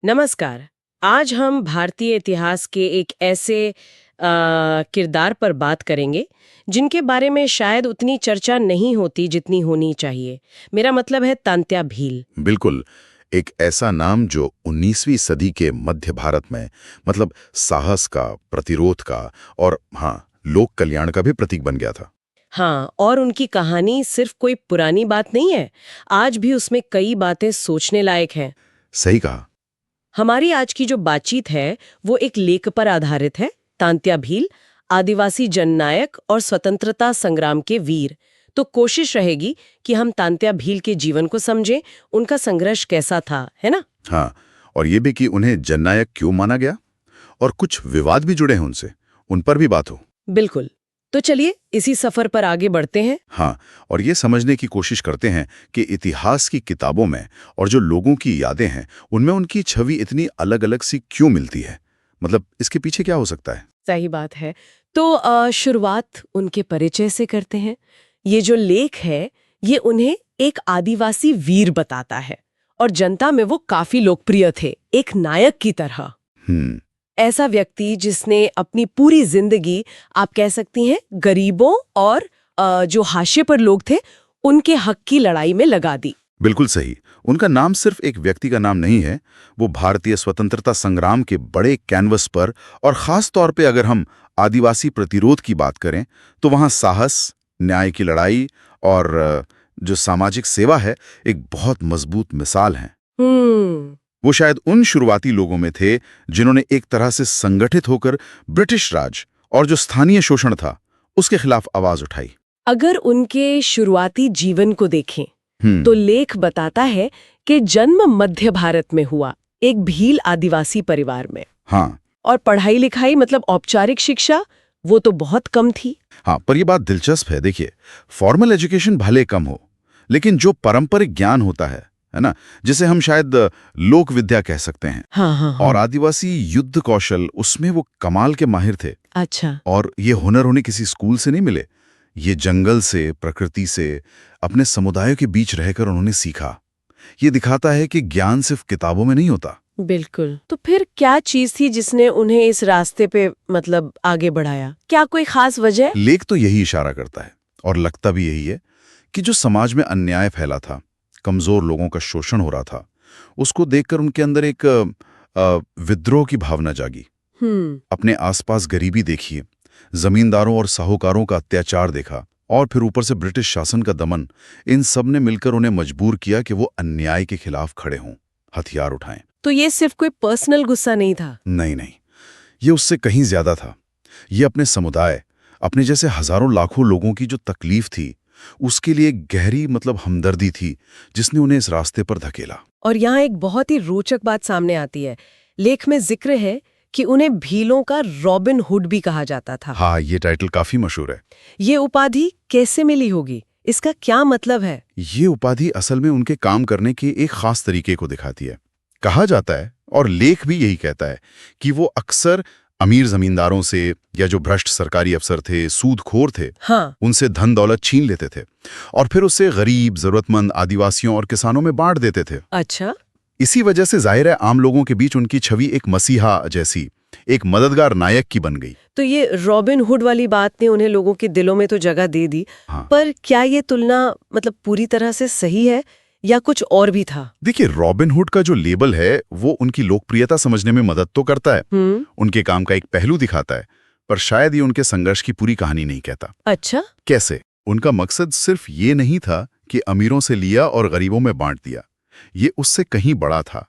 नमस्कार। आज हम भारतीय इतिहास के एक ऐसे किरदार पर बात करेंगे जिनके बारे में शायद उतनी चर्चा नहीं होती जितनी होनी चाहिए। मेरा मतलब है तात्या भील। बिल्कुल। एक ऐसा नाम जो 19वीं सदी के मध्य भारत में मतलब साहस का, प्रतिरोध का और हाँ, लोक कल्याण का भी प्रतीक बन गया था। हाँ, और उनकी कहानी सिर्फ कोई पुरानी बात नहीं है। आज भी उसमें कई बातें सोचने लायक हैं। सही कहा। हमारी आज की जो बातचीत है वो एक लेख पर आधारित है, तात्या भील, आदिवासी जननायक और स्वतंत्रता संग्राम के वीर। तो कोशिश रहेगी कि हम तात्या भील के जीवन को समझें, उनका संघर्ष कैसा था, है ना? हाँ, और ये भी कि उन्हें जननायक क्यों माना गया और कुछ विवाद भी जुड़े हैं उनसे, उन पर भी बात हो। बिल्कुल। तो चलिए इसी सफर पर आगे बढ़ते हैं। हाँ, और ये समझने की कोशिश करते हैं कि इतिहास की किताबों में और जो लोगों की यादें हैं, उनमें उनकी छवि इतनी अलग-अलग सी क्यों मिलती है? मतलब इसके पीछे क्या हो सकता है? सही बात है। तो शुरुआत उनके परिचय से करते हैं। ये जो लेख है, ये उन्हें एक आदिवासी वीर बताता है और जनता में वो काफी लोकप्रिय थे, एक नायक की तरह। हम्म। ऐसा व्यक्ति जिसने अपनी पूरी जिंदगी, आप कह सकती हैं, गरीबों और जो हाशिए पर लोग थे, उनके हक की लड़ाई में लगा दी। बिल्कुल सही। उनका नाम सिर्फ एक व्यक्ति का नाम नहीं है, वो भारतीय स्वतंत्रता संग्राम के बड़े कैनवस पर और खास तौर पे अगर हम आदिवासी प्रतिरोध की बात करें तो वहाँ साहस, न्याय की लड़ाई और जो सामाजिक सेवा है, एक बहुत मजबूत मिसाल है। वो शायद उन शुरुआती लोगों में थे जिन्होंने एक तरह से संगठित होकर ब्रिटिश राज और जो स्थानीय शोषण था उसके खिलाफ आवाज उठाई। अगर उनके शुरुआती जीवन को देखें तो तो लेख बताता है कि जन्म मध्य भारत में हुआ, एक भील आदिवासी परिवार में। हाँ। और पढ़ाई लिखाई मतलब औपचारिक शिक्षा, वो तो बहुत कम थी। हाँ, पर ये बात दिलचस्प है। देखिए, फॉर्मल एजुकेशन भले कम हो, लेकिन जो पारंपरिक ज्ञान होता है ना, जिसे हम शायद लोक विद्या कह सकते हैं। हाँ, हाँ, हाँ। और आदिवासी युद्ध कौशल, उसमें वो कमाल के माहिर थे। अच्छा। और ये हुनर उन्हें किसी स्कूल से नहीं मिले, ये जंगल से, प्रकृति से, अपने समुदायों के बीच रहकर उन्होंने सीखा। ये दिखाता है कि ज्ञान सिर्फ किताबों में नहीं होता। बिल्कुल। तो फिर क्या चीज थी जिसने उन्हें इस रास्ते पे मतलब आगे बढ़ाया? क्या कोई खास वजह? लेख तो यही इशारा करता है और लगता भी यही है कि जो समाज में अन्याय फैला था, कमजोर लोगों का शोषण हो रहा था, उसको देखकर उनके अंदर एक विद्रोह की भावना जागी। अपने आसपास गरीबी देखिए, जमींदारों और साहूकारों का अत्याचार देखा और फिर ऊपर से ब्रिटिश शासन का दमन, इन सब ने मिलकर उन्हें मजबूर किया कि वो अन्याय के खिलाफ खड़े हों, हथियार उठाएं। तो ये सिर्फ कोई पर्सनल गुस्सा नहीं था? नहीं नहीं, ये उससे कहीं ज्यादा था। ये अपने समुदाय, अपने जैसे हजारों लाखों लोगों की जो तकलीफ थी, उसके लिए गहरी मतलब हमदर्दी थी जिसने उन्हें इस रास्ते पर धकेला। और यहाँ एक बहुत ही रोचक बात सामने आती है। लेख में जिक्र है कि उन्हें भीलों का रॉबिन हुड भी कहा जाता था। हाँ, ये टाइटल काफी मशहूर है। ये उपाधि कैसे मिली होगी? इसका क्या मतलब है? ये उपाधि असल में उनके काम करने के एक खास तरीके को दिखाती है। कहा जाता है, और लेख भी यही कहता है, कि वो अक्सर अमीर जमींदारों से या जो भ्रष्ट सरकारी अफसर थे, सूदखोर थे, हाँ। उनसे धन दौलत छीन लेते थे और फिर उससे गरीब, जरूरतमंद आदिवासियों और किसानों में बांट देते थे। अच्छा। इसी वजह से जाहिर है आम लोगों के बीच उनकी छवि एक मसीहा जैसी, एक मददगार नायक की बन गई। तो ये रॉबिन हुड वाली बात ने उन्हें लोगों के दिलों में तो जगह दे दी। हाँ। पर क्या ये तुलना मतलब पूरी तरह से सही है या कुछ और भी था? देखिए, रॉबिन हुड का जो लेबल है वो उनकी लोकप्रियता समझने में मदद तो करता है, उनके काम का एक पहलू दिखाता है, पर शायद ये उनके संघर्ष की पूरी कहानी नहीं कहता। अच्छा। कैसे? उनका मकसद सिर्फ ये नहीं था कि अमीरों से लिया और गरीबों में बांट दिया, ये उससे कहीं बड़ा था।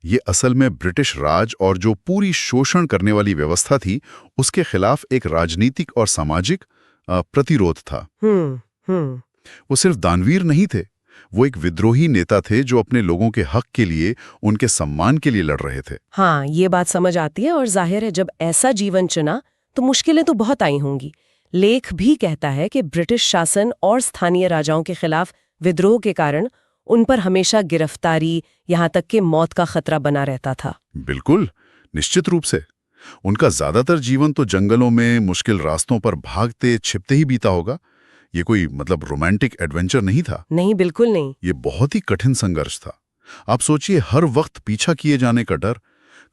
ये असल में ब्रिटिश राज और जो पूरी शोषण करने वाली व्यवस्था थी, उसके खिलाफ एक राजनीतिक और सामाजिक प्रतिरोध था। वो सिर्फ दानवीर नहीं थे, वो एक विद्रोही नेता थे जो अपने लोगों के हक के लिए, उनके सम्मान के लिए लड़ रहे थे। हाँ, ये बात समझ आती है और जाहिर है जब ऐसा जीवन चुना तो मुश्किलें तो बहुत आई होंगी। लेख भी कहता है कि ब्रिटिश शासन और स्थानीय राजाओं के खिलाफ विद्रोह के कारण उन पर हमेशा गिरफ्तारी, यहाँ तक कि मौत का खतरा बना रहता था। बिल्कुल, निश्चित रूप से। उनका ज्यादातर जीवन तो जंगलों में मुश्किल रास्तों पर भागते छिपते ही बीता होगा। ये कोई मतलब रोमांटिक एडवेंचर नहीं था। नहीं, बिल्कुल नहीं। ये बहुत ही कठिन संघर्ष था। आप सोचिए, हर वक्त पीछा किए जाने का डर,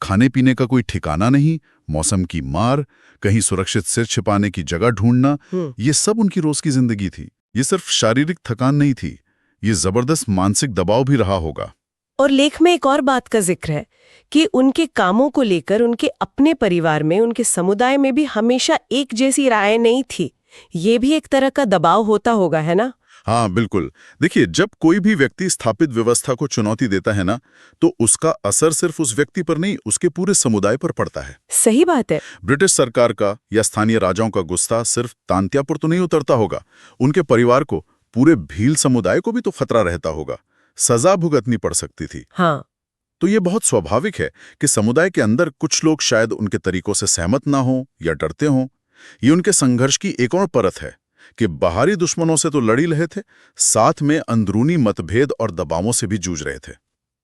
खाने पीने का कोई ठिकाना नहीं, मौसम की मार, कहीं सुरक्षित सिर छिपाने की जगह ढूंढना, ये सब उनकी रोज की जिंदगी थी। ये सिर्फ शारीरिक थकान नहीं थी, ये जबरदस्त मानसिक दबाव भी रहा होगा। और लेख में एक और बात का जिक्र है कि उनके कामों को लेकर उनके अपने परिवार में, उनके समुदाय में भी हमेशा एक जैसी राय नहीं थी। ये भी एक तरह का दबाव होता होगा, है ना? हाँ बिल्कुल। देखिए, जब कोई भी व्यक्ति स्थापित व्यवस्था को चुनौती देता है ना, तो उसका असर सिर्फ उस व्यक्ति पर नहीं, उसके पूरे समुदाय पर पड़ता है। सही बात है। ब्रिटिश सरकार का या स्थानीय राजाओं का गुस्सा सिर्फ तांत्या पर तो नहीं उतरता होगा, उनके परिवार को, पूरे भील समुदाय को भी तो खतरा रहता होगा। सजा भुगतनी पड़ सकती थी। हाँ। तो ये बहुत स्वाभाविक है कि समुदाय के अंदर कुछ लोग शायद उनके तरीकों से सहमत ना हो या डरते हों। ये उनके संघर्ष की एक और परत है कि बाहरी दुश्मनों से तो लड़ ही रहे थे, साथ में अंदरूनी मतभेद और दबावों से भी जूझ रहे थे।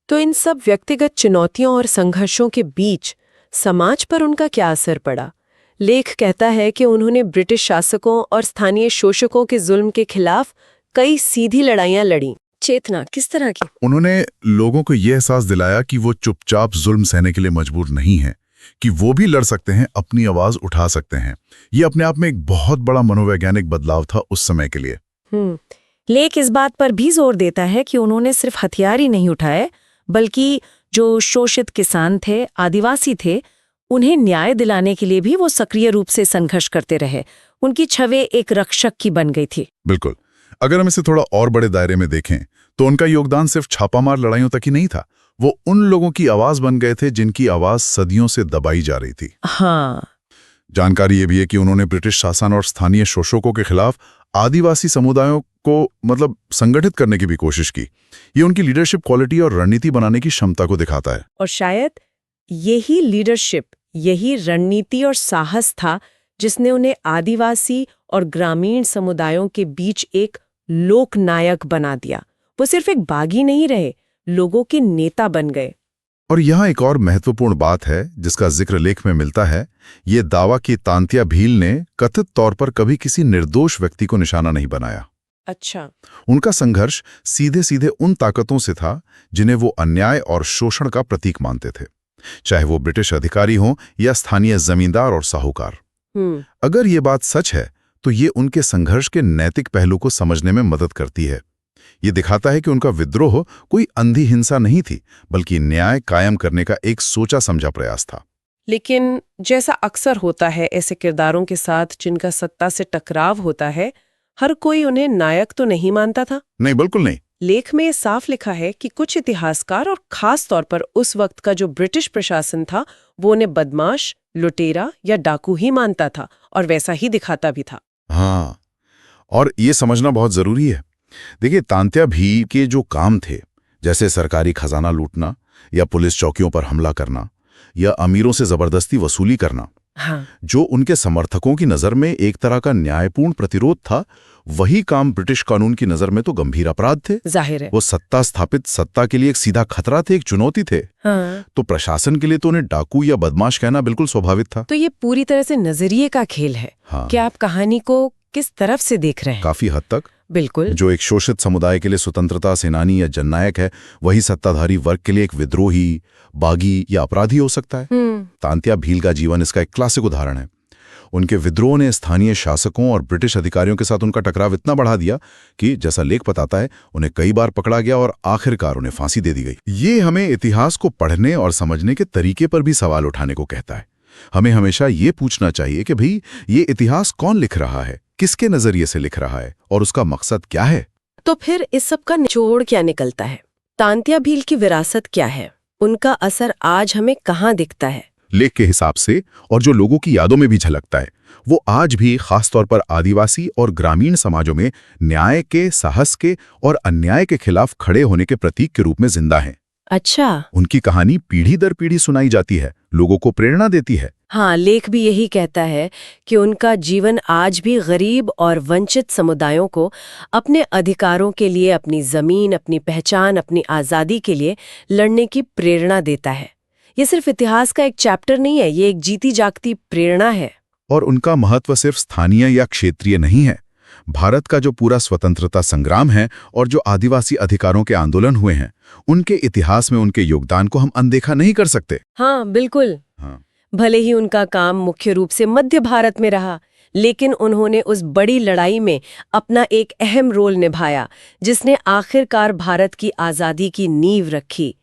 तो इन सब व्यक्तिगत चुनौतियों और संघर्षों के बीच समाज पर उनका क्या असर पड़ा? लेख कहता है कि उन्होंने ब्रिटिश शासकों और स्थानीय शोषकों के जुल्म के खिलाफ कई सीधी लड़ाइयां लड़ी। चेतना किस तरह की? उन्होंने लोगों को यह एहसास दिलाया कि वो चुपचाप जुल्म सहने के लिए मजबूर नहीं है, कि वो भी लड़ सकते हैं, अपनी आवाज उठा सकते हैं। ये अपने आप में एक बहुत बड़ा मनोवैज्ञानिक बदलाव था उस समय के लिए। लेख इस बात पर भी जोर देता है कि उन्होंने सिर्फ हथियार ही नहीं उठाए, बल्कि जो शोषित किसान थे, आदिवासी थे, उन्हें न्याय दिलाने के लिए भी वो सक्रिय रूप से संघर्ष करते रहे। उनकी छवि एक रक्षक की बन गई थी। बिल्कुल। अगर हम इसे थोड़ा और बड़े दायरे में देखें तो उनका योगदान सिर्फ छापामार लड़ाइयों तक ही नहीं था। वो उन लोगों की आवाज बन गए थे जिनकी आवाज सदियों से दबाई जा रही थी। हाँ। जानकारी ये भी है कि उन्होंने ब्रिटिश शासन और स्थानीय शोषकों के खिलाफ आदिवासी समुदायों को संगठित करने की भी कोशिश की। ये उनकी लीडरशिप क्वालिटी और रणनीति बनाने की क्षमता को दिखाता है। और शायद यही लीडरशिप, यही रणनीति और साहस था जिसने उन्हें आदिवासी और ग्रामीण समुदायों के बीच एक लोकनायक बना दिया। वो सिर्फ एक बागी नहीं रहे, लोगों के नेता बन गए। और यहाँ एक और महत्वपूर्ण बात है जिसका जिक्र लेख में मिलता है, ये दावा कि तांत्या भील ने कथित तौर पर कभी किसी निर्दोष व्यक्ति को निशाना नहीं बनाया। अच्छा। उनका संघर्ष सीधे सीधे उन ताकतों से था जिन्हें वो अन्याय और शोषण का प्रतीक मानते थे, चाहे वो ब्रिटिश अधिकारी हों या स्थानीय जमींदार और साहूकार। अगर ये बात सच है तो ये उनके संघर्ष के नैतिक पहलू को समझने में मदद करती है। ये दिखाता है कि उनका विद्रोह कोई अंधी हिंसा नहीं थी, बल्कि न्याय कायम करने का एक सोचा समझा प्रयास था। लेकिन जैसा अक्सर होता है ऐसे किरदारों के साथ जिनका सत्ता से टकराव होता है, हर कोई उन्हें नायक तो नहीं मानता था। नहीं, बिल्कुल नहीं। लेख में साफ लिखा है कि कुछ इतिहासकार और खास तौर पर उस वक्त का जो ब्रिटिश प्रशासन था, वो उन्हें बदमाश, लुटेरा या डाकू ही मानता था और वैसा ही दिखाता भी था। हाँ, और ये समझना बहुत जरूरी है। देखिए, तांत्या भील के जो काम थे, जैसे सरकारी खजाना लूटना या पुलिस चौकियों पर हमला करना या अमीरों से जबरदस्ती वसूली करना, हाँ। जो उनके समर्थकों की नजर में एक तरह का न्यायपूर्ण प्रतिरोध था, वही काम ब्रिटिश कानून की नजर में तो गंभीर अपराध थे। जाहिर है। वो सत्ता के लिए एक सीधा खतरा थे, एक चुनौती थे। हाँ। तो प्रशासन के लिए तो उन्हें डाकू या बदमाश कहना बिल्कुल स्वाभाविक था। तो ये पूरी तरह से नजरिए का खेल है। हाँ। क्या आप कहानी को किस तरफ से देख रहे हैं? काफी हद तक। बिल्कुल। जो एक शोषित समुदाय के लिए स्वतंत्रता सेनानी या जननायक है, वही सत्ताधारी वर्ग के लिए एक विद्रोही, बागी या अपराधी हो सकता है। तांत्या भील का जीवन इसका एक क्लासिक उदाहरण है। उनके विद्रोह ने स्थानीय शासकों और ब्रिटिश अधिकारियों के साथ उनका टकराव इतना बढ़ा दिया कि, जैसा लेख बताता है, उन्हें कई बार पकड़ा गया और आखिरकार उन्हें फांसी दे दी गई। ये हमें इतिहास को पढ़ने और समझने के तरीके पर भी सवाल उठाने को कहता है। हमें हमेशा ये पूछना चाहिए कि भाई, ये इतिहास कौन लिख रहा है, किसके नजरिए से लिख रहा है और उसका मकसद क्या है। तो फिर इस सब का निचोड़ क्या निकलता है? तांत्या भील की विरासत क्या है? उनका असर आज हमें कहाँ दिखता है? लेख के हिसाब से, और जो लोगों की यादों में भी झलकता है, वो आज भी खासतौर पर आदिवासी और ग्रामीण समाजों में न्याय के, साहस के और अन्याय के खिलाफ खड़े होने के प्रतीक के रूप में जिंदा है। अच्छा। उनकी कहानी पीढ़ी दर पीढ़ी सुनाई जाती है, लोगों को प्रेरणा देती है। हाँ, लेख भी यही कहता है कि उनका जीवन आज भी गरीब और वंचित समुदायों को अपने अधिकारों के लिए, अपनी जमीन, अपनी पहचान, अपनी आज़ादी के लिए लड़ने की प्रेरणा देता है। ये सिर्फ इतिहास का एक चैप्टर नहीं है, ये एक जीती जागती प्रेरणा है। और उनका महत्व सिर्फ स्थानीय या क्षेत्रीय नहीं है, भारत का जो पूरा स्वतंत्रता संग्राम है और जो आदिवासी अधिकारों के आंदोलन हुए हैं, उनके इतिहास में उनके योगदान को हम अनदेखा नहीं कर सकते। हाँ, बिल्कुल। हाँ, भले ही उनका काम मुख्य रूप से मध्य भारत में रहा, लेकिन उन्होंने उस बड़ी लड़ाई में अपना एक अहम रोल निभाया, जिसने आखिरकार भारत की आज़ादी की नींव रखी।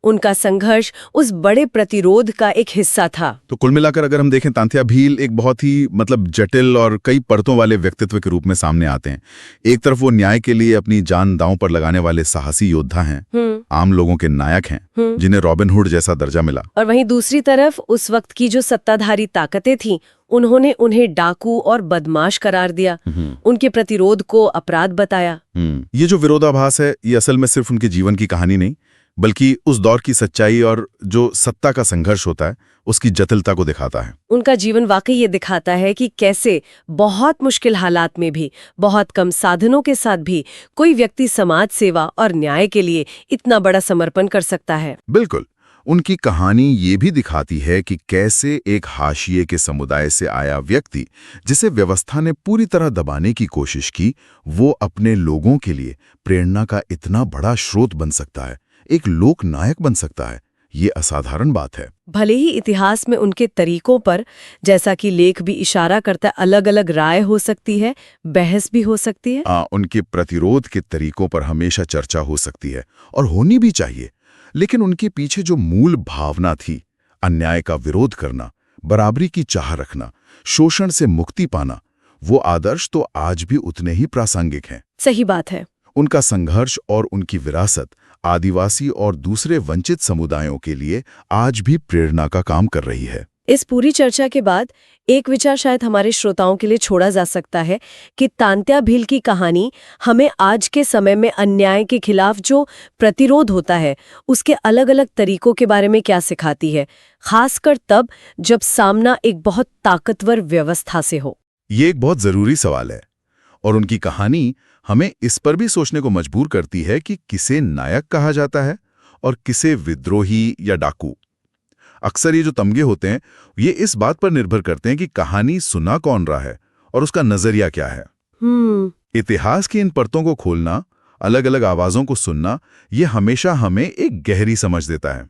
उनका संघर्ष उस बड़े प्रतिरोध का एक हिस्सा था। तो कुल मिलाकर अगर हम देखें, तांत्या भील एक बहुत ही जटिल और कई परतों वाले व्यक्तित्व के रूप में सामने आते हैं। एक तरफ वो न्याय के लिए अपनी जान दांव पर लगाने वाले साहसी योद्धा हैं, आम लोगों के नायक हैं, जिन्हें रॉबिन हुड जैसा दर्जा मिला। और वहीं दूसरी तरफ उस वक्त की जो सत्ताधारी ताकतें थीं, उन्होंने उन्हें डाकू और बदमाश करार दिया, उनके प्रतिरोध को अपराध बताया। ये जो विरोधाभास है, ये असल में सिर्फ उनके जीवन की कहानी नहीं, बल्कि उस दौर की सच्चाई और जो सत्ता का संघर्ष होता है, उसकी जटिलता को दिखाता है। उनका जीवन वाकई ये दिखाता है कि कैसे बहुत मुश्किल हालात में भी, बहुत कम साधनों के साथ भी कोई व्यक्ति समाज सेवा और न्याय के लिए इतना बड़ा समर्पण कर सकता है। बिल्कुल। उनकी कहानी ये भी दिखाती है कि कैसे एक हाशिए के समुदाय से आया व्यक्ति, जिसे व्यवस्था ने पूरी तरह दबाने की कोशिश की, वो अपने लोगों के लिए प्रेरणा का इतना बड़ा स्रोत बन सकता है, एक लोक नायक बन सकता है। ये असाधारण बात है। भले ही इतिहास में उनके तरीकों पर, जैसा कि लेख भी इशारा करता है, अलग-अलग राय हो सकती है, बहस भी हो सकती है। उनके प्रतिरोध के तरीकों पर हमेशा चर्चा हो सकती है और होनी भी चाहिए, लेकिन उनके पीछे जो मूल भावना थी, अन्याय का विरोध करना, बराबरी की चाह रखना, शोषण से मुक्ति पाना, वो आदर्श तो आज भी उतने ही प्रासंगिक हैं। सही बात है। उनका संघर्ष और उनकी विरासत आदिवासी और दूसरे वंचित समुदायों के लिए आज भी प्रेरणा का काम कर रही है। इस पूरी चर्चा के बाद एक विचार शायद हमारे श्रोताओं के लिए छोड़ा जा सकता है कि तांत्या भील की कहानी हमें आज के समय में अन्याय के खिलाफ जो प्रतिरोध होता है, उसके अलग-अलग तरीकों के बारे में क्या सिखाती है, खासकर तब जब सामना एक बहुत ताकतवर व्यवस्था से हो। ये एक बहुत जरूरी सवाल है और उनकी कहानी हमें इस पर भी सोचने को मजबूर करती है कि किसे नायक कहा जाता है और किसे विद्रोही या डाकू। अक्सर ये जो तमगे होते हैं, ये इस बात पर निर्भर करते हैं कि कहानी सुना कौन रहा है और उसका नजरिया क्या है। इतिहास की इन परतों को खोलना, अलग अलग आवाजों को सुनना, ये हमेशा हमें एक गहरी समझ देता है।